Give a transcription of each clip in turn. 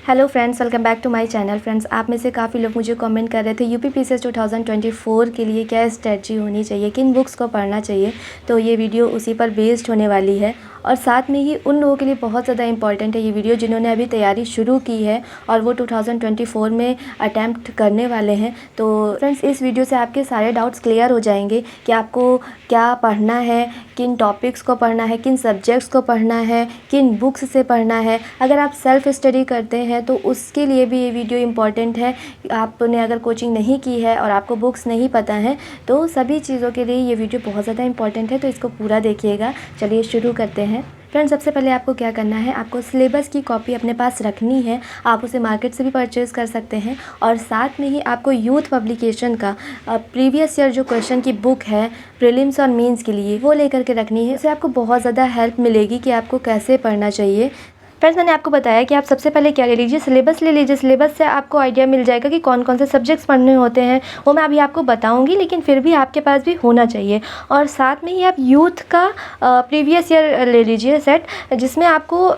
Hello friends, welcome back to my channel. Friends, आप में से काफ़ी लोग मुझे कमेंट कर रहे थे यूपीपीसीएस 2024 के लिए क्या स्ट्रेटजी होनी चाहिए, किन बुक्स को पढ़ना चाहिए। तो ये वीडियो उसी पर बेस्ड होने वाली है और साथ में ही उन लोगों के लिए बहुत ज़्यादा इंपॉर्टेंट है ये वीडियो जिन्होंने अभी तैयारी शुरू की है और वो 2024 में अटैम्प्ट करने वाले हैं। तो फ्रेंड्स, इस वीडियो से आपके सारे डाउट्स क्लियर हो जाएंगे कि आपको क्या पढ़ना है, किन टॉपिक्स को पढ़ना है, किन सब्जेक्ट्स को पढ़ना है, किन बुक्स से पढ़ना है। अगर आप सेल्फ़ स्टडी करते हैं तो उसके लिए भी ये वीडियो इम्पॉर्टेंट है। आपने अगर कोचिंग नहीं की है और आपको बुक्स नहीं पता है तो सभी चीज़ों के लिए ये वीडियो बहुत ज़्यादा इंपॉर्टेंट है, तो इसको पूरा देखिएगा। चलिए शुरू करते हैं। फ्रेंड्स, सबसे पहले आपको क्या करना है, आपको सिलेबस की कॉपी अपने पास रखनी है। आप उसे मार्केट से भी परचेज़ कर सकते हैं और साथ में ही आपको यूथ पब्लिकेशन का प्रीवियस ईयर जो क्वेश्चन की बुक है प्रीलिम्स और मेंस के लिए वो लेकर के रखनी है। इससे आपको बहुत ज़्यादा हेल्प मिलेगी कि आपको कैसे पढ़ना चाहिए। फ्रेंड्स, मैंने आपको बताया कि आप सबसे पहले क्या ले लीजिए, सिलेबस ले लीजिए। सिलेबस से आपको आइडिया मिल जाएगा कि कौन कौन से सब्जेक्ट्स पढ़ने होते हैं, वो मैं अभी आपको बताऊंगी, लेकिन फिर भी आपके पास भी होना चाहिए। और साथ में ही आप यूथ का प्रीवियस ईयर ले लीजिए सेट, जिसमें आपको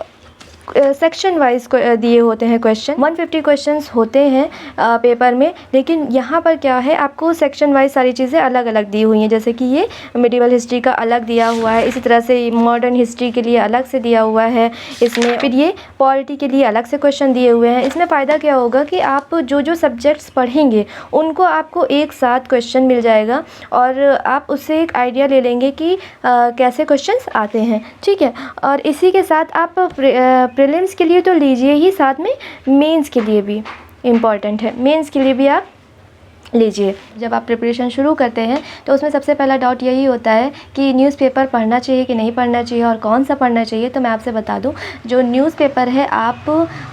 सेक्शन वाइज दिए होते हैं क्वेश्चन। 150 क्वेश्चंस होते हैं पेपर में, लेकिन यहाँ पर क्या है, आपको सेक्शन वाइज सारी चीज़ें अलग अलग दी हुई हैं। जैसे कि ये मिडिवल हिस्ट्री का अलग दिया हुआ है, इसी तरह से मॉडर्न हिस्ट्री के लिए अलग से दिया हुआ है इसमें। फिर ये पॉलिटी के लिए अलग से क्वेश्चन दिए हुए हैं। इसमें फ़ायदा क्या होगा कि आप जो जो सब्जेक्ट्स पढ़ेंगे उनको आपको एक साथ क्वेश्चन मिल जाएगा और आप उससे एक आइडिया ले लेंगे कि कैसे क्वेश्चंस आते हैं। ठीक है, और इसी के साथ आप प्रीलिम्स के लिए तो लीजिए ही, साथ में मेंस के लिए भी इम्पॉर्टेंट है, मेंस के लिए भी आप लीजिए। जब आप प्रिपरेशन शुरू करते हैं तो उसमें सबसे पहला डाउट यही होता है कि न्यूज़पेपर पढ़ना चाहिए कि नहीं पढ़ना चाहिए और कौन सा पढ़ना चाहिए। तो मैं आपसे बता दूं, जो न्यूज़पेपर है आप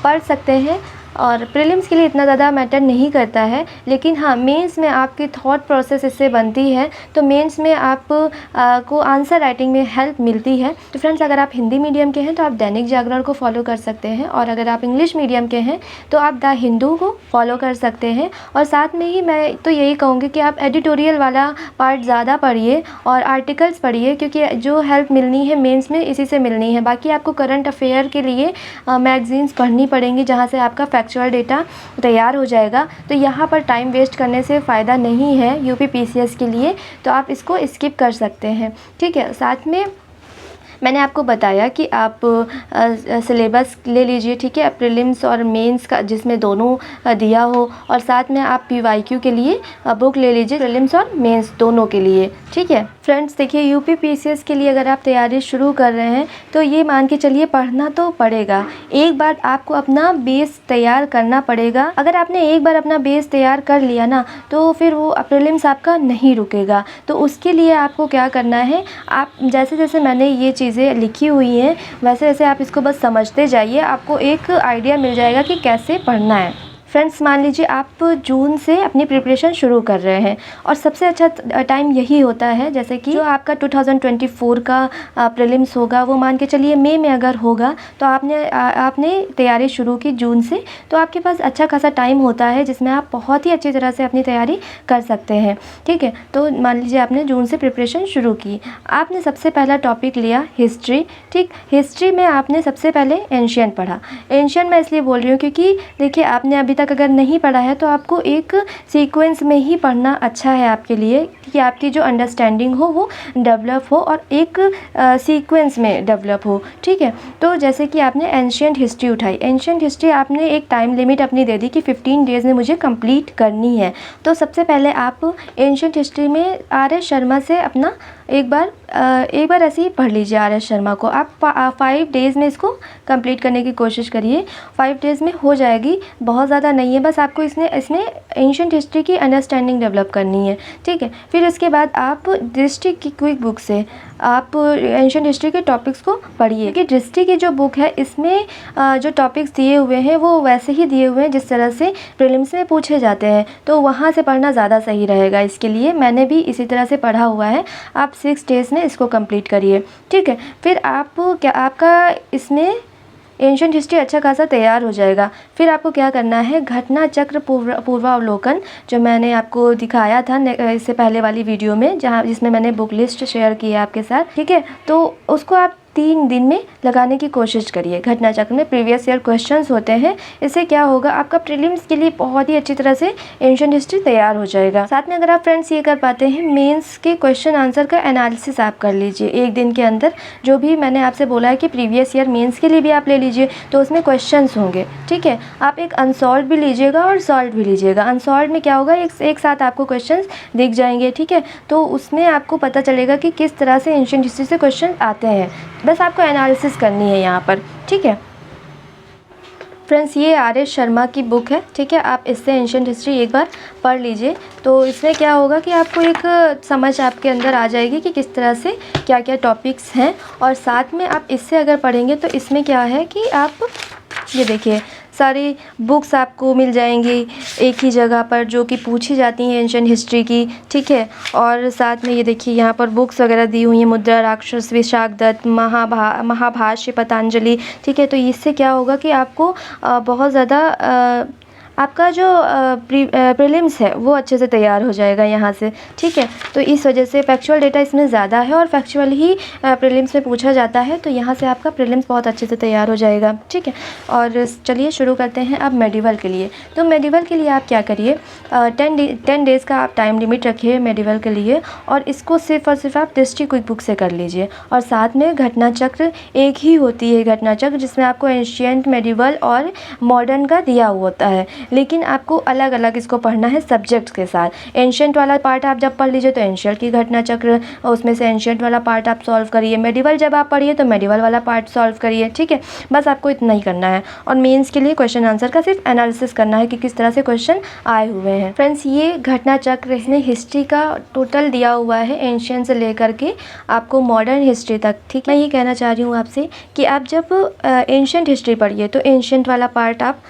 पढ़ सकते हैं और प्रीलिम्स के लिए इतना ज़्यादा मैटर नहीं करता है, लेकिन हाँ, मेंस में आपकी थॉट प्रोसेस इससे बनती है, तो मेंस में आप को आंसर राइटिंग में हेल्प मिलती है। तो फ्रेंड्स, अगर आप हिंदी मीडियम के हैं तो आप दैनिक जागरण को फॉलो कर सकते हैं, और अगर आप इंग्लिश मीडियम के हैं तो आप द हिंदू को फॉलो कर सकते हैं। और साथ में ही मैं तो यही कहूँगी कि आप एडिटोरियल वाला पार्ट ज़्यादा पढ़िए और आर्टिकल्स पढ़िए, क्योंकि जो हेल्प मिलनी है मेंस में इसी से मिलनी है। बाकी आपको करंट अफेयर के लिए मैगजीन्स पढ़नी पड़ेंगी, जहाँ से आपका फैक्चुअल डेटा तैयार हो जाएगा। तो यहाँ पर टाइम वेस्ट करने से फ़ायदा नहीं है यूपीपीसीएस के लिए, तो आप इसको स्किप कर सकते हैं। ठीक है, साथ में मैंने आपको बताया कि आप सिलेबस ले लीजिए। ठीक है, प्रीलिम्स और मेंस का जिसमें दोनों दिया हो, और साथ में आप पीवाईक्यू के लिए बुक ले लीजिए, प्रीलिम्स और मेंस दोनों के लिए। ठीक है फ्रेंड्स, देखिए यूपीपीसीएस के लिए अगर आप तैयारी शुरू कर रहे हैं तो ये मान के चलिए पढ़ना तो पड़ेगा। एक बार आपको अपना बेस तैयार करना पड़ेगा। अगर आपने एक बार अपना बेस तैयार कर लिया ना, तो फिर वो प्रीलिम्स आपका नहीं रुकेगा। तो उसके लिए आपको क्या करना है, आप जैसे जैसे मैंने ये चीज़ें लिखी हुई हैं वैसे वैसे आप इसको बस समझते जाइए, आपको एक आइडिया मिल जाएगा कि कैसे पढ़ना है। फ्रेंड्स, मान लीजिए आप जून से अपनी प्रिपरेशन शुरू कर रहे हैं और सबसे अच्छा टाइम यही होता है, जैसे कि जो आपका 2024 का प्रीलिम्स होगा वो मान के चलिए मई में अगर होगा, तो आपने तैयारी शुरू की जून से, तो आपके पास अच्छा खासा टाइम होता है जिसमें आप बहुत ही अच्छी तरह से अपनी तैयारी कर सकते हैं। ठीक है, तो मान लीजिए आपने जून से प्रिपरेशन शुरू की, आपने सबसे पहला टॉपिक लिया हिस्ट्री। ठीक, हिस्ट्री में आपने सबसे पहले एंशियंट पढ़ा। एंशियंट मैं इसलिए बोल रही हूँ क्योंकि देखिए, आपने अभी तक अगर नहीं पढ़ा है तो आपको एक सीक्वेंस में ही पढ़ना अच्छा है आपके लिए, कि आपकी जो अंडरस्टैंडिंग हो वो डेवलप हो और एक सीक्वेंस में डेवलप हो। ठीक है, तो जैसे कि आपने एंशियंट हिस्ट्री उठाई, एंशियंट हिस्ट्री आपने एक टाइम लिमिट अपनी दे दी कि 15 डेज़ में मुझे कंप्लीट करनी है। तो सबसे पहले आप एंशियंट हिस्ट्री में आर.एस. शर्मा से अपना एक बार ऐसे ही पढ़ लीजिए। आर.एस. शर्मा को आप 5 डेज़ में इसको कंप्लीट करने की कोशिश करिए। 5 डेज़ में हो जाएगी, बहुत ज़्यादा नहीं है, बस आपको इसमें एंशियंट हिस्ट्री की अंडरस्टैंडिंग डेवलप करनी है। ठीक है, फिर उसके बाद आप दृष्टि की क्विक बुक से आप एंशियंट हिस्ट्री के टॉपिक्स को पढ़िए, क्योंकि दृष्टि की जो बुक है इसमें जो टॉपिक्स दिए हुए हैं वो वैसे ही दिए हुए हैं जिस तरह से प्रीलिम्स में पूछे जाते हैं, तो वहाँ से पढ़ना ज़्यादा सही रहेगा। इसके लिए मैंने भी इसी तरह से पढ़ा हुआ है। आप 6 डेज़ में इसको कंप्लीट करिए। ठीक है, फिर आपका इसमें एंशियंट हिस्ट्री अच्छा खासा तैयार हो जाएगा। फिर आपको क्या करना है, घटना चक्र पूर्वावलोकन, जो मैंने आपको दिखाया था इससे पहले वाली वीडियो में, जिसमें मैंने बुक लिस्ट शेयर की है आपके साथ। ठीक है, तो उसको आप 3 दिन में लगाने की कोशिश करिए। घटना चक्र में प्रीवियस ईयर क्वेश्चंस होते हैं, इससे क्या होगा आपका प्रीलिम्स के लिए बहुत ही अच्छी तरह से एंशिएंट हिस्ट्री तैयार हो जाएगा। साथ में अगर आप फ्रेंड्स ये कर पाते हैं, मेंस के क्वेश्चन आंसर का एनालिसिस आप कर लीजिए एक दिन के अंदर। जो भी मैंने आपसे बोला है कि प्रीवियस ईयर मेंस के लिए भी आप ले लीजिए, तो उसमें क्वेश्चंस होंगे, ठीक है। आप एक अनसॉल्व भी लीजिएगा और सॉल्व भी लीजिएगा। अनसॉल्व में क्या होगा, एक साथ आपको क्वेश्चंस दिख जाएंगे, ठीक है। तो उसमें आपको पता चलेगा कि किस तरह से एंशिएंट हिस्ट्री से क्वेश्चन आते हैं, बस आपको एनालिसिस करनी है यहाँ पर, ठीक है। फ्रेंड्स ये आर.एस. शर्मा की बुक है, ठीक है। आप इससे एंशिएंट हिस्ट्री एक बार पढ़ लीजिए, तो इसमें क्या होगा कि आपको एक समझ आपके अंदर आ जाएगी कि किस तरह से क्या क्या टॉपिक्स हैं। और साथ में आप इससे अगर पढ़ेंगे तो इसमें क्या है कि आप ये देखिए सारी बुक्स आपको मिल जाएंगी एक ही जगह पर जो कि पूछी जाती हैं एंशिएंट हिस्ट्री की, ठीक है। और साथ में ये देखिए यहाँ पर बुक्स वगैरह दी हुई हैं, मुद्रा राक्षस, विशाखदत्त, महाभाष्य, पतंजलि, ठीक है। तो इससे क्या होगा कि आपको बहुत ज़्यादा आपका जो प्रीलिम्स है वो अच्छे से तैयार हो जाएगा यहाँ से, ठीक है। तो इस वजह से फैक्चुअल डेटा इसमें ज़्यादा है और फैक्चुअल ही प्रीलिम्स में पूछा जाता है, तो यहाँ से आपका प्रीलिम्स बहुत अच्छे से तैयार हो जाएगा, ठीक है। और चलिए शुरू करते हैं अब मेडिवल के लिए। तो मेडिवल के लिए आप क्या करिए, 10 डेज़ का आप टाइम लिमिट रखिए मेडिवल के लिए, और इसको सिर्फ और सिर्फ आप दृष्टि क्विक बुक से कर लीजिए। और साथ में घटना चक्र एक ही होती है घटना चक्र, जिसमें आपको एंशिएंट, मेडिवल और मॉडर्न का दिया हुआ होता है, लेकिन आपको अलग अलग इसको पढ़ना है सब्जेक्ट्स के साथ। एंशिएंट वाला पार्ट आप जब पढ़ लीजिए तो एंशिएंट की घटना चक्र, उसमें से एंशिएंट वाला पार्ट आप सॉल्व करिए। मेडिवल जब आप पढ़िए तो मेडिवल वाला पार्ट सॉल्व करिए, ठीक है। बस आपको इतना ही करना है। और मेंस के लिए क्वेश्चन आंसर का सिर्फ एनालिसिस करना है कि किस तरह से क्वेश्चन आए हुए हैं। फ्रेंड्स ये घटना चक्र इसमें हिस्ट्री का टोटल दिया हुआ है, एंशिएंट से लेकर के आपको मॉडर्न हिस्ट्री तक, ठीक। मैं ये कहना चाह रही हूँ आपसे कि आप जब एंशिएंट हिस्ट्री पढ़िए तो एंशिएंट वाला पार्ट आप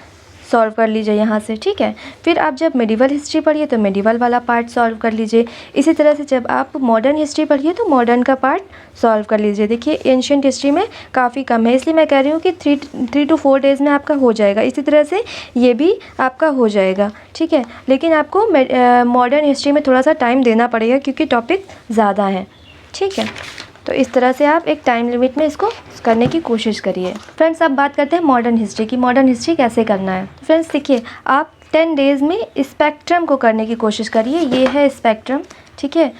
सॉल्व कर लीजिए यहाँ से, ठीक है। फिर आप जब मेडिवल हिस्ट्री पढ़िए तो मेडिवल वाला पार्ट सॉल्व कर लीजिए। इसी तरह से जब आप मॉडर्न हिस्ट्री पढ़िए तो मॉडर्न का पार्ट सॉल्व कर लीजिए। देखिए एंशिएंट हिस्ट्री में काफ़ी कम है, इसलिए मैं कह रही हूँ कि 3 to 4 डेज़ में आपका हो जाएगा। इसी तरह से ये भी आपका हो जाएगा, ठीक है। लेकिन आपको मॉडर्न हिस्ट्री में थोड़ा सा टाइम देना पड़ेगा क्योंकि टॉपिक ज़्यादा हैं, ठीक है। तो इस तरह से आप एक टाइम लिमिट में इसको करने की कोशिश करिए। फ्रेंड्स अब बात करते हैं मॉडर्न हिस्ट्री की। मॉडर्न हिस्ट्री कैसे करना है फ्रेंड्स, देखिए आप 10 डेज़ में स्पेक्ट्रम को करने की कोशिश करिए। ये है स्पेक्ट्रम, ठीक है।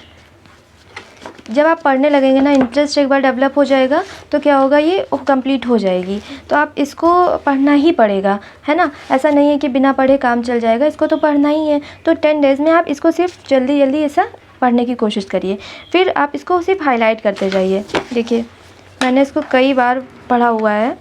जब आप पढ़ने लगेंगे ना, इंटरेस्ट एक बार डेवलप हो जाएगा तो क्या होगा, ये कंप्लीट हो जाएगी। तो आप इसको पढ़ना ही पड़ेगा, है ना। ऐसा नहीं है कि बिना पढ़े काम चल जाएगा, इसको तो पढ़ना ही है। तो 10 डेज़ में आप इसको सिर्फ जल्दी जल्दी ऐसा पढ़ने की कोशिश करिए। फिर आप इसको सिर्फ हाईलाइट करते जाइए। देखिए मैंने इसको कई बार पढ़ा हुआ है,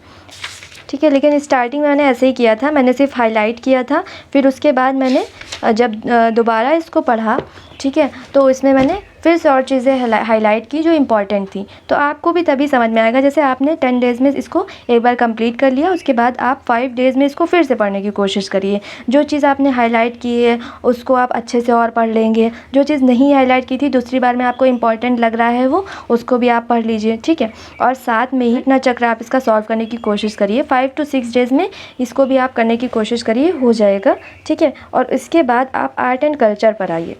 ठीक है। लेकिन स्टार्टिंग में मैंने ऐसे ही किया था, मैंने सिर्फ हाईलाइट किया था। फिर उसके बाद मैंने जब दोबारा इसको पढ़ा, ठीक है, तो इसमें मैंने फिर से और चीज़ें हाईलाइट की जो इम्पॉर्टेंट थी। तो आपको भी तभी समझ में आएगा। जैसे आपने 10 डेज़ में इसको एक बार कंप्लीट कर लिया, उसके बाद आप 5 डेज़ में इसको फिर से पढ़ने की कोशिश करिए। जो चीज़ आपने हाईलाइट की है उसको आप अच्छे से और पढ़ लेंगे। जो चीज़ नहीं हाईलाइट की थी, दूसरी बार में आपको इम्पॉर्टेंट लग रहा है वो, उसको भी आप पढ़ लीजिए, ठीक है। और साथ में ही घटना चक्र आप इसका सॉल्व करने की कोशिश करिए। 5 to 6 डेज़ में इसको भी आप करने की कोशिश करिए, हो जाएगा, ठीक है। और इसके बाद आप आर्ट एंड कल्चर पर आइए।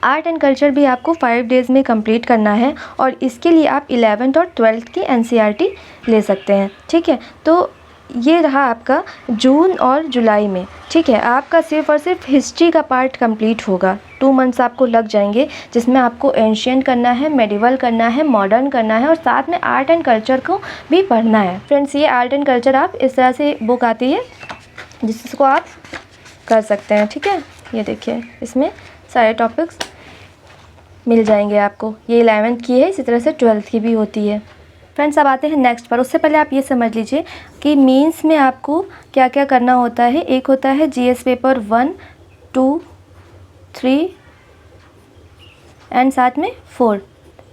आर्ट एंड कल्चर भी आपको 5 डेज़ में कंप्लीट करना है, और इसके लिए आप 11th और 12th की NCERT ले सकते हैं, ठीक है। तो ये रहा आपका जून और जुलाई में, ठीक है। आपका सिर्फ और सिर्फ हिस्ट्री का पार्ट कंप्लीट होगा। 2 मंथ्स आपको लग जाएंगे, जिसमें आपको एंशिएंट करना है, मेडिवल करना है, मॉडर्न करना है, और साथ में आर्ट एंड कल्चर को भी पढ़ना है। फ्रेंड्स ये आर्ट एंड कल्चर आप इस तरह से बुक आती है जिसको आप कर सकते हैं, ठीक है। ये देखिए इसमें सारे टॉपिक्स मिल जाएंगे आपको। ये 11th की है, इसी तरह से 12th की भी होती है। फ्रेंड्स अब आते हैं नेक्स्ट पर। उससे पहले आप ये समझ लीजिए कि मेंस में आपको क्या क्या करना होता है। एक होता है GS पेपर 1, 2, 3 एंड साथ में 4,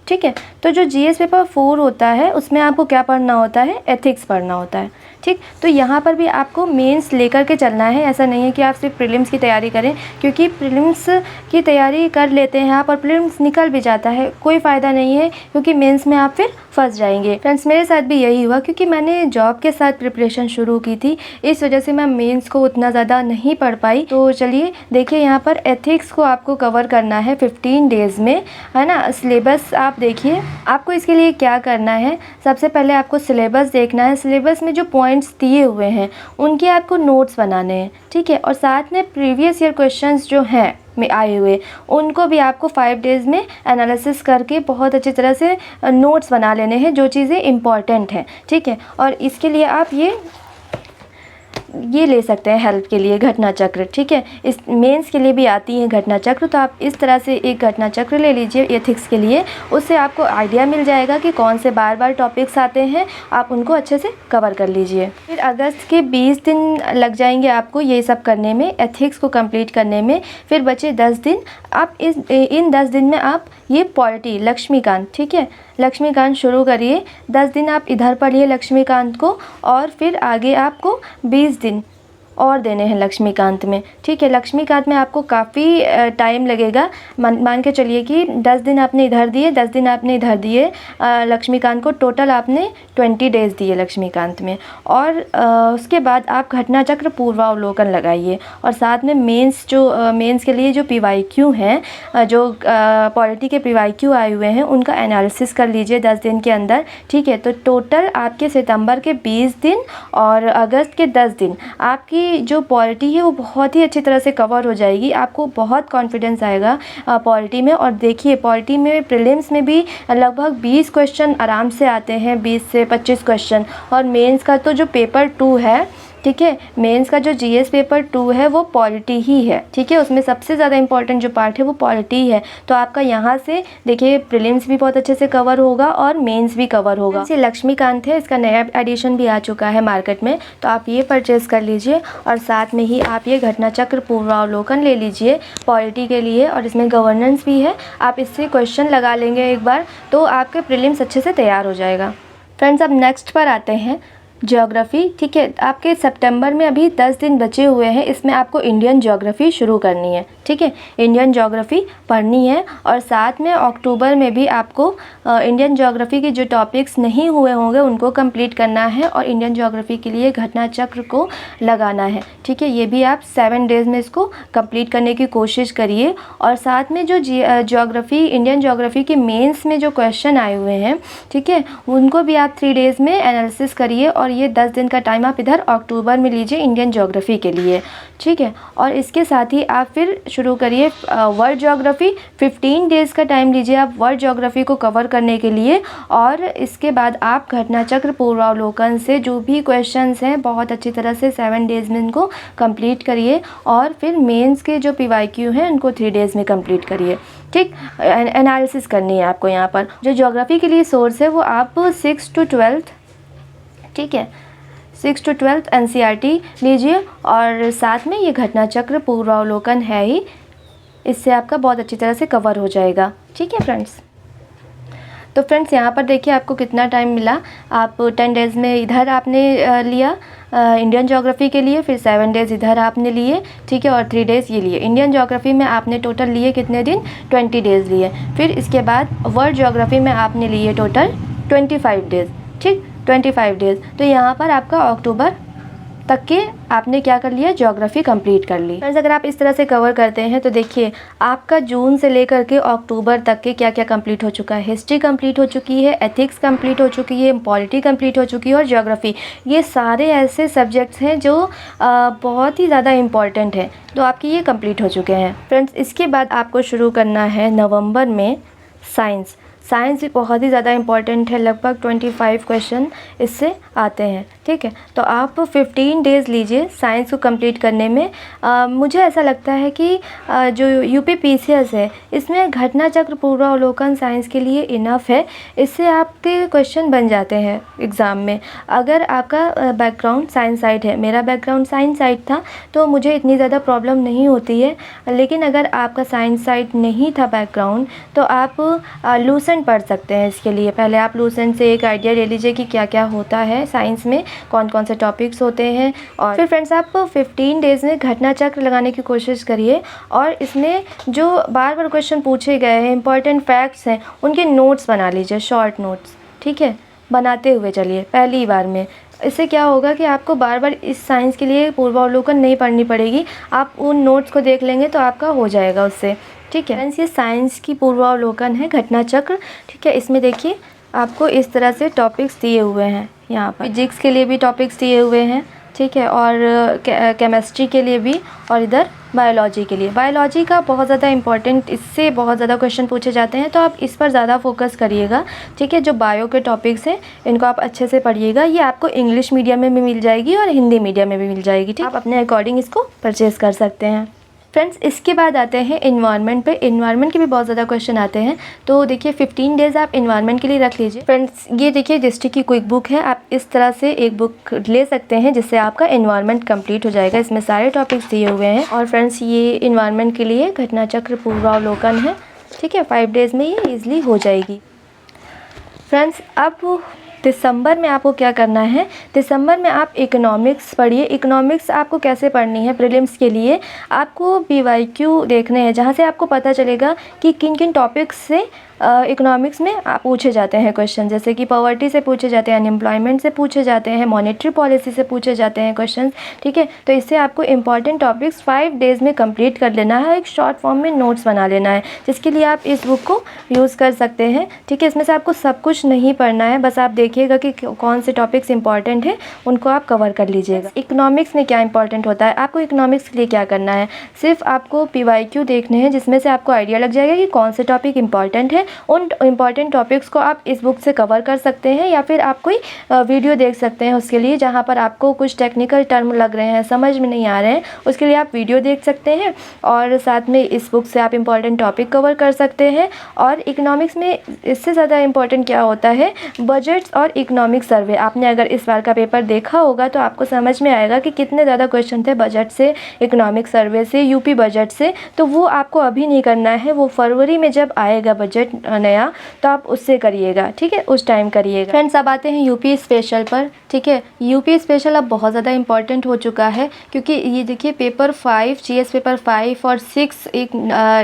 ठीक है। तो जो GS पेपर 4 होता है उसमें आपको क्या पढ़ना होता है, एथिक्स पढ़ना होता है, ठीक। तो यहाँ पर भी आपको मेंस लेकर के चलना है। ऐसा नहीं है कि आप सिर्फ प्रीलिम्स की तैयारी करें, क्योंकि प्रीलिम्स की तैयारी कर लेते हैं आप और प्रीलिम्स निकल भी जाता है, कोई फ़ायदा नहीं है, क्योंकि मेंस में आप फिर फंस जाएंगे। फ्रेंड्स मेरे साथ भी यही हुआ, क्योंकि मैंने जॉब के साथ प्रिपरेशन शुरू की थी, इस वजह से मैं मेंस को उतना ज़्यादा नहीं पढ़ पाई। तो चलिए देखिए, यहाँ पर एथिक्स को आपको कवर करना है 15 डेज़ में, है ना। सिलेबस आप देखिए आपको इसके लिए क्या करना है, सबसे पहले आपको सिलेबस देखना है। सिलेबस में जो पॉइंट्स दिए हुए हैं उनके आपको नोट्स बनाने हैं, ठीक है। और साथ में प्रीवियस ईयर क्वेश्चंस जो हैं में आए हुए उनको भी आपको 5 डेज़ में एनालिसिस करके बहुत अच्छी तरह से नोट्स बना लेने हैं, जो चीज़ें इम्पॉर्टेंट हैं, ठीक है। और इसके लिए आप ये ले सकते हैं हेल्प के लिए घटना चक्र, ठीक है। इस मेंस के लिए भी आती है घटना चक्र, तो आप इस तरह से एक घटना चक्र ले लीजिए एथिक्स के लिए। उससे आपको आइडिया मिल जाएगा कि कौन से बार बार टॉपिक्स आते हैं, आप उनको अच्छे से कवर कर लीजिए। फिर अगस्त के 20 दिन लग जाएंगे आपको ये सब करने में, एथिक्स को कंप्लीट करने में। फिर बचे 10 दिन। आप इन 10 दिन में आप ये पॉलिटी लक्ष्मीकांत, ठीक है, लक्ष्मीकांत शुरू करिए। 10 दिन आप इधर पढ़िए लक्ष्मीकांत को, और फिर आगे आपको 20 दिन और देने हैं लक्ष्मीकांत में, ठीक है। लक्ष्मीकांत में आपको काफ़ी टाइम लगेगा। मान के चलिए कि 10 दिन आपने इधर दिए, 10 दिन आपने इधर दिए लक्ष्मीकांत को, टोटल आपने 20 डेज़ दिए लक्ष्मीकांत में। और उसके बाद आप घटना चक्र पूर्वावलोकन लगाइए। और साथ में मेंस के लिए जो PYQ हैं, जो पॉलिटी के PYQ आए हुए हैं, उनका एनालिसिस कर लीजिए 10 दिन के अंदर, ठीक है। तो टोटल आपके सितंबर के 20 दिन और अगस्त के 10 दिन आपकी जो पॉलिटी है वो बहुत ही अच्छी तरह से कवर हो जाएगी। आपको बहुत कॉन्फिडेंस आएगा पॉलिटी में। और देखिए पॉलिटी में प्रीलिम्स में भी लगभग 20 क्वेश्चन आराम से आते हैं, 20 से 25 क्वेश्चन। और मेंस का तो जो पेपर 2 है, ठीक है, मेंस का जो GS पेपर 2 है वो पॉलिटी ही है, ठीक है। उसमें सबसे ज़्यादा इंपॉर्टेंट जो पार्ट है वो पॉलिटी है। तो आपका यहाँ से देखिए प्रीलिम्स भी बहुत अच्छे से कवर होगा और मेंस भी कवर होगा। ये लक्ष्मीकांत है, इसका नया एडिशन भी आ चुका है मार्केट में, तो आप ये परचेज़ कर लीजिए। और साथ में ही आप ये घटना चक्र पूर्वावलोकन ले लीजिए पॉलिटी के लिए, और इसमें गवर्नेंस भी है। आप इससे क्वेश्चन लगा लेंगे एक बार तो आपके प्रीलिम्स अच्छे से तैयार हो जाएगा। फ्रेंड्स अब नेक्स्ट पर आते हैं, ज्योग्राफ़ी, ठीक है। आपके सितंबर में अभी 10 दिन बचे हुए हैं, इसमें आपको इंडियन ज्योग्राफ़ी शुरू करनी है, ठीक है। इंडियन ज्योग्राफ़ी पढ़नी है। और साथ में अक्टूबर में भी आपको इंडियन ज्योग्राफ़ी के जो टॉपिक्स नहीं हुए होंगे उनको कंप्लीट करना है, और इंडियन ज्योग्राफ़ी के लिए घटना चक्र को लगाना है, ठीक है। ये भी आप 7 डेज़ में इसको कंप्लीट करने की कोशिश करिए। और साथ में जो ज्योग्राफ़ी, इंडियन ज्योग्राफ़ी के मेंस में जो क्वेश्चन आए हुए हैं, ठीक है, उनको भी आप 3 डेज़ में एनालिसिस करिए। और ये 10 दिन का टाइम आप इधर अक्टूबर में लीजिए इंडियन ज्योग्राफ़ी के लिए, ठीक है। और इसके साथ ही आप फिर शुरू करिए वर्ल्ड ज्योग्राफ़ी। 15 डेज़ का टाइम लीजिए आप वर्ल्ड ज्योग्राफ़ी को कवर करने के लिए। और इसके बाद आप घटना चक्र पूर्वावलोकन से जो भी क्वेश्चंस हैं बहुत अच्छी तरह से 7 डेज़ में इनको कंप्लीट करिए। और फिर मेंस के जो PYQ हैं उनको 3 डेज़ में कंप्लीट करिए, ठीक। एनालिसिस करनी है आपको यहाँ पर। जो ज्योग्राफ़ी के लिए सोर्स है वो आप 6 to 12, ठीक है, 6 to 12 NCERT लीजिए। और साथ में ये घटना चक्र पूर्वावलोकन है ही, इससे आपका बहुत अच्छी तरह से कवर हो जाएगा, ठीक है फ्रेंड्स। तो फ्रेंड्स यहाँ पर देखिए आपको कितना टाइम मिला। आप 10 डेज़ में इधर आपने लिया इंडियन ज्योग्राफ़ी के लिए, फिर 7 डेज़ इधर आपने लिए, ठीक है, और 3 डेज़ ये लिए। इंडियन ज्योग्राफ़ी में आपने टोटल लिए कितने दिन, 20 डेज़ लिए। फिर इसके बाद वर्ल्ड ज्योग्राफ़ी में आपने लिए टोटल 25 डेज़, ठीक, 25 डेज़। तो यहाँ पर आपका अक्टूबर तक के आपने क्या कर लिया, ज्योग्राफ़ी कंप्लीट कर ली। फ्रेंड्स अगर आप इस तरह से कवर करते हैं तो देखिए आपका जून से लेकर के अक्टूबर तक के क्या क्या कंप्लीट हो चुका है। हिस्ट्री कंप्लीट हो चुकी है, एथिक्स कंप्लीट हो चुकी है, पॉलिटी कंप्लीट हो चुकी है, और ज्योग्राफ़ी। ये सारे ऐसे सब्जेक्ट्स हैं जो बहुत ही ज़्यादा इंपॉर्टेंट हैं, तो आपके ये कंप्लीट हो चुके हैं। फ्रेंड्स इसके बाद आपको शुरू करना है नवंबर में साइंस। साइंस भी बहुत ही ज़्यादा इंपॉर्टेंट है, लगभग 25 क्वेश्चन इससे आते हैं, ठीक है। तो आप 15 डेज़ लीजिए साइंस को कंप्लीट करने में। मुझे ऐसा लगता है कि जो UPPCS है इसमें घटना चक्र पूर्वावलोकन साइंस के लिए इनफ है। इससे आपके क्वेश्चन बन जाते हैं एग्ज़ाम में। अगर आपका बैकग्राउंड साइंस साइड है, मेरा बैकग्राउंड साइंस साइड था, तो मुझे इतनी ज़्यादा प्रॉब्लम नहीं होती है। लेकिन अगर आपका साइंस साइड नहीं था बैकग्राउंड, तो आप लूसेंट पढ़ सकते हैं। इसके लिए पहले आप लूसेंट से एक आइडिया ले लीजिए कि क्या क्या होता है साइंस में, कौन कौन से टॉपिक्स होते हैं। और फिर फ्रेंड्स आप 15 डेज़ में घटना चक्र लगाने की कोशिश करिए। और इसमें जो बार बार क्वेश्चन पूछे गए हैं, इंपॉर्टेंट फैक्ट्स हैं, उनके नोट्स बना लीजिए, शॉर्ट नोट्स, ठीक है, बनाते हुए चलिए पहली बार में। इससे क्या होगा कि आपको बार बार इस साइंस के लिए पूर्वावलोकन नहीं पढ़नी पड़ेगी, आप उन नोट्स को देख लेंगे तो आपका हो जाएगा उससे, ठीक है फ्रेंड्स, ये साइंस की पूर्वावलोकन है, घटना चक्र। ठीक है, इसमें देखिए आपको इस तरह से टॉपिक्स दिए हुए हैं। यहाँ पर फिजिक्स के लिए भी टॉपिक्स दिए हुए हैं, ठीक है, और केमिस्ट्री के लिए भी, और इधर बायोलॉजी के लिए। बायोलॉजी का बहुत ज़्यादा इंपॉर्टेंट, इससे बहुत ज़्यादा क्वेश्चन पूछे जाते हैं, तो आप इस पर ज़्यादा फोकस करिएगा। ठीक है, जो बायो के टॉपिक्स हैं इनको आप अच्छे से पढ़िएगा। ये आपको इंग्लिश मीडियम में भी मिल जाएगी और हिंदी मीडियम में भी मिल जाएगी। ठीक, आप अपने अकॉर्डिंग इसको परचेज़ कर सकते हैं। फ्रेंड्स, इसके बाद आते हैं इन्वायरमेंट पे। इन्वायरमेंट के भी बहुत ज़्यादा क्वेश्चन आते हैं, तो देखिए 15 डेज़ आप इन्वायरमेंट के लिए रख लीजिए। फ्रेंड्स, ये देखिए डिस्ट्रिक्ट की क्विक बुक है, आप इस तरह से एक बुक ले सकते हैं जिससे आपका इन्वायरमेंट कंप्लीट हो जाएगा। इसमें सारे टॉपिक्स दिए हुए हैं। और फ्रेंड्स, ये इन्वायरमेंट के लिए घटना चक्र पूर्वावलोकन है। ठीक है, 5 डेज़ में ये ईजिली हो जाएगी। फ्रेंड्स, अब दिसंबर में आपको क्या करना है, दिसंबर में आप इकोनॉमिक्स पढ़िए। इकोनॉमिक्स आपको कैसे पढ़नी है, प्रीलिम्स के लिए आपको PYQ देखने हैं, जहाँ से आपको पता चलेगा कि किन किन टॉपिक्स से इकोनॉमिक्स में आप पूछे जाते हैं क्वेश्चन। जैसे कि पॉवर्टी से पूछे जाते हैं, अनएम्प्लॉयमेंट से पूछे जाते हैं, मॉनेटरी पॉलिसी से पूछे जाते हैं क्वेश्चन। ठीक है, तो इससे आपको इंपॉर्टेंट टॉपिक्स 5 डेज़ में कंप्लीट कर लेना है। एक शॉर्ट फॉर्म में नोट्स बना लेना है, जिसके लिए आप इस बुक को यूज़ कर सकते हैं। ठीक है, इसमें से आपको सब कुछ नहीं पढ़ना है, बस आप देखिएगा कि कौन से टॉपिक्स इंपॉर्टेंट है, उनको आप कवर कर लीजिएगा। इकोनॉमिक्स में क्या इंपॉर्टेंट होता है, आपको इकोनॉमिक्स के लिए क्या करना है, सिर्फ आपको PYQ देखने हैं, जिसमें से आपको आइडिया लग जाएगा कि कौन से टॉपिक इंपॉर्टेंट है। उन इम्पॉर्टेंट टॉपिक्स को आप इस बुक से कवर कर सकते हैं, या फिर आप कोई वीडियो देख सकते हैं उसके लिए, जहाँ पर आपको कुछ टेक्निकल टर्म लग रहे हैं, समझ में नहीं आ रहे हैं, उसके लिए आप वीडियो देख सकते हैं। और साथ में इस बुक से आप इम्पॉर्टेंट टॉपिक कवर कर सकते हैं। और इकोनॉमिक्स में इससे ज़्यादा इम्पॉर्टेंट क्या होता है, बजट्स और इकोनॉमिक सर्वे। आपने अगर इस बार का पेपर देखा होगा तो आपको समझ में आएगा कि कितने ज़्यादा क्वेश्चन थे बजट से, इकोनॉमिक सर्वे से, यूपी बजट से। तो वो आपको अभी नहीं करना है, वो फरवरी में जब आएगा बजट नया, तो आप उससे करिएगा। ठीक है, उस टाइम करिएगा। फ्रेंड्स, अब आते हैं यूपी स्पेशल पर। ठीक है, यूपी स्पेशल अब बहुत ज़्यादा इंपॉर्टेंट हो चुका है, क्योंकि ये देखिए पेपर 5, GS पेपर 5 और 6 एक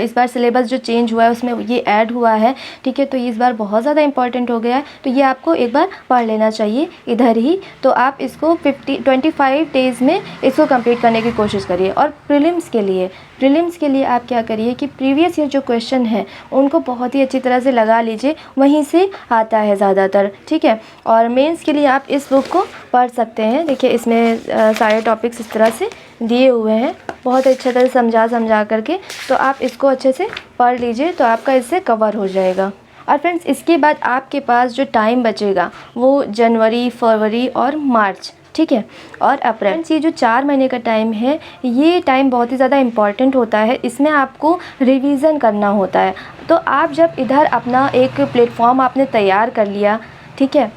इस बार सिलेबस जो चेंज हुआ है उसमें ये ऐड हुआ है। ठीक है, तो इस बार बहुत ज़्यादा इंपॉर्टेंट हो गया है, तो ये आपको एक बार पढ़ लेना चाहिए इधर ही। तो आप इसको 25 डेज़ में इसको कंप्लीट करने की कोशिश करिए। और प्रीलिम्स के लिए आप क्या करिए कि प्रीवियस ईयर जो क्वेश्चन है उनको बहुत ही अच्छी तरह से लगा लीजिए, वहीं से आता है ज़्यादातर। ठीक है, और मेंस के लिए आप इस बुक को पढ़ सकते हैं। देखिए इसमें सारे टॉपिक्स इस तरह से दिए हुए हैं, बहुत अच्छे तरह समझा करके, तो आप इसको अच्छे से पढ़ लीजिए, तो आपका इससे कवर हो जाएगा। और फ्रेंड्स, इसके बाद आपके पास जो टाइम बचेगा वो जनवरी, फरवरी और मार्च, ठीक है, और अप्रैल। ये जो 4 महीने का टाइम है, ये टाइम बहुत ही ज़्यादा इम्पॉर्टेंट होता है। इसमें आपको रिवीज़न करना होता है। तो आप जब इधर अपना एक प्लेटफॉर्म आपने तैयार कर लिया, ठीक है,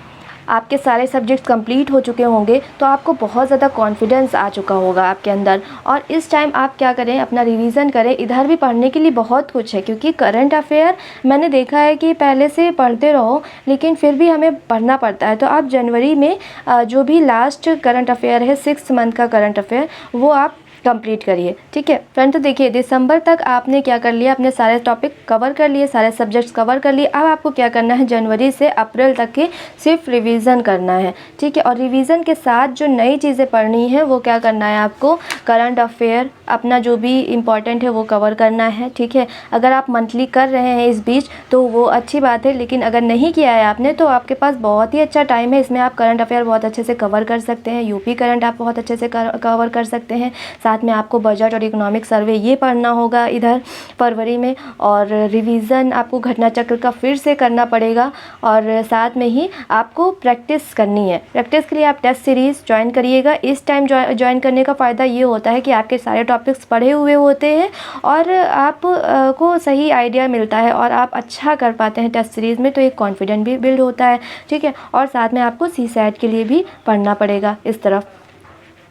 आपके सारे सब्जेक्ट्स कंप्लीट हो चुके होंगे, तो आपको बहुत ज़्यादा कॉन्फिडेंस आ चुका होगा आपके अंदर। और इस टाइम आप क्या करें, अपना रिवीज़न करें। इधर भी पढ़ने के लिए बहुत कुछ है, क्योंकि करंट अफेयर मैंने देखा है कि पहले से पढ़ते रहो लेकिन फिर भी हमें पढ़ना पड़ता है। तो आप जनवरी में जो भी लास्ट करंट अफेयर है, 6 मंथ का करंट अफेयर, वो आप कंप्लीट करिए। ठीक है फ्रेंड, तो देखिए दिसंबर तक आपने क्या कर लिया, अपने सारे टॉपिक कवर कर लिए, सारे सब्जेक्ट्स कवर कर लिए। अब आपको क्या करना है, जनवरी से अप्रैल तक के सिर्फ रिवीजन करना है। ठीक है, और रिवीजन के साथ जो नई चीज़ें पढ़नी है वो क्या करना है, आपको करंट अफेयर अपना जो भी इम्पॉर्टेंट है वो कवर करना है। ठीक है, अगर आप मंथली कर रहे हैं इस बीच तो वो अच्छी बात है, लेकिन अगर नहीं किया है आपने तो आपके पास बहुत ही अच्छा टाइम है। इसमें आप करंट अफेयर बहुत अच्छे से कवर कर सकते हैं, यूपी करंट आप बहुत अच्छे से कवर कर सकते हैं। साथ में आपको बजट और इकोनॉमिक सर्वे ये पढ़ना होगा इधर फरवरी में, और रिवीजन आपको घटना चक्र का फिर से करना पड़ेगा। और साथ में ही आपको प्रैक्टिस करनी है। प्रैक्टिस के लिए आप टेस्ट सीरीज़ ज्वाइन करिएगा। इस टाइम ज्वाइन करने का फ़ायदा ये होता है कि आपके सारे टॉपिक्स पढ़े हुए होते हैं और आप को सही आइडिया मिलता है और आप अच्छा कर पाते हैं टेस्ट सीरीज़ में, तो एक कॉन्फिडेंस भी बिल्ड होता है। ठीक है, और साथ में आपको CSAT के लिए भी पढ़ना पड़ेगा इस तरफ,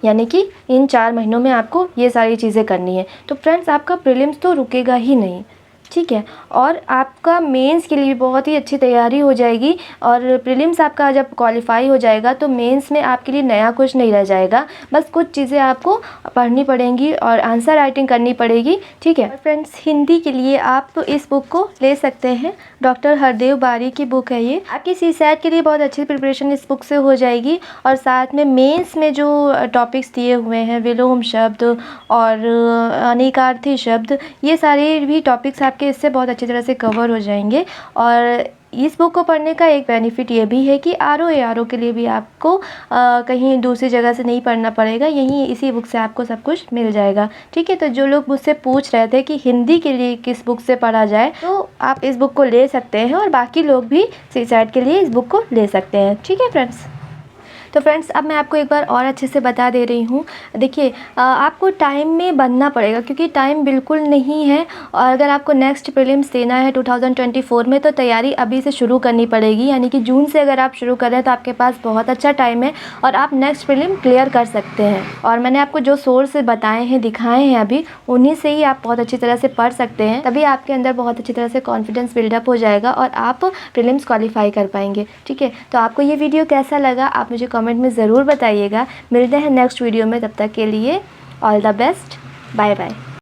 यानी कि इन 4 महीनों में आपको ये सारी चीज़ें करनी है। तो फ्रेंड्स, आपका प्रीलिम्स तो रुकेगा ही नहीं। ठीक है, और आपका मेंस के लिए भी बहुत ही अच्छी तैयारी हो जाएगी। और प्रीलिम्स आपका जब क्वालिफाई हो जाएगा तो मेंस में आपके लिए नया कुछ नहीं रह जाएगा, बस कुछ चीज़ें आपको पढ़नी पड़ेंगी और आंसर राइटिंग करनी पड़ेगी। ठीक है फ्रेंड्स, हिंदी के लिए आप तो इस बुक को ले सकते हैं, डॉक्टर हरदेव बारी की बुक है ये। आपकी CSAT के लिए बहुत अच्छी प्रिपरेशन इस बुक से हो जाएगी। और साथ में मेंस में जो टॉपिक्स दिए हुए हैं, विलोम शब्द और अनेकार्थी शब्द, ये सारे भी टॉपिक्स आप आपके इससे बहुत अच्छी तरह से कवर हो जाएंगे। और इस बुक को पढ़ने का एक बेनिफिट ये भी है कि आर के लिए भी आपको कहीं दूसरी जगह से नहीं पढ़ना पड़ेगा, यहीं इसी बुक से आपको सब कुछ मिल जाएगा। ठीक है, तो जो लोग मुझसे पूछ रहे थे कि हिंदी के लिए किस बुक से पढ़ा जाए, तो आप इस बुक को ले सकते हैं और बाकी लोग भी सीसैट के लिए इस बुक को ले सकते हैं। ठीक है फ्रेंड्स, तो फ्रेंड्स अब मैं आपको एक बार और अच्छे से बता दे रही हूँ। देखिए आपको टाइम में बनना पड़ेगा क्योंकि टाइम बिल्कुल नहीं है, और अगर आपको नेक्स्ट प्रीलिम्स देना है 2024 में तो तैयारी अभी से शुरू करनी पड़ेगी। यानी कि जून से अगर आप शुरू कर रहे हैं तो आपके पास बहुत अच्छा टाइम है और आप नेक्स्ट प्रीलिम क्लियर कर सकते हैं। और मैंने आपको जो सोर्स बताए हैं, दिखाए हैं अभी, उन्हीं से ही आप बहुत अच्छी तरह से पढ़ सकते हैं। तभी आपके अंदर बहुत अच्छी तरह से कॉन्फिडेंस बिल्डअप हो जाएगा और आप प्रीलिम्स क्वालिफाई कर पाएंगे। ठीक है, तो आपको ये वीडियो कैसा लगा आप मुझे कमेंट में ज़रूर बताइएगा। मिलते हैं नेक्स्ट वीडियो में, तब तक के लिए all the best, bye bye.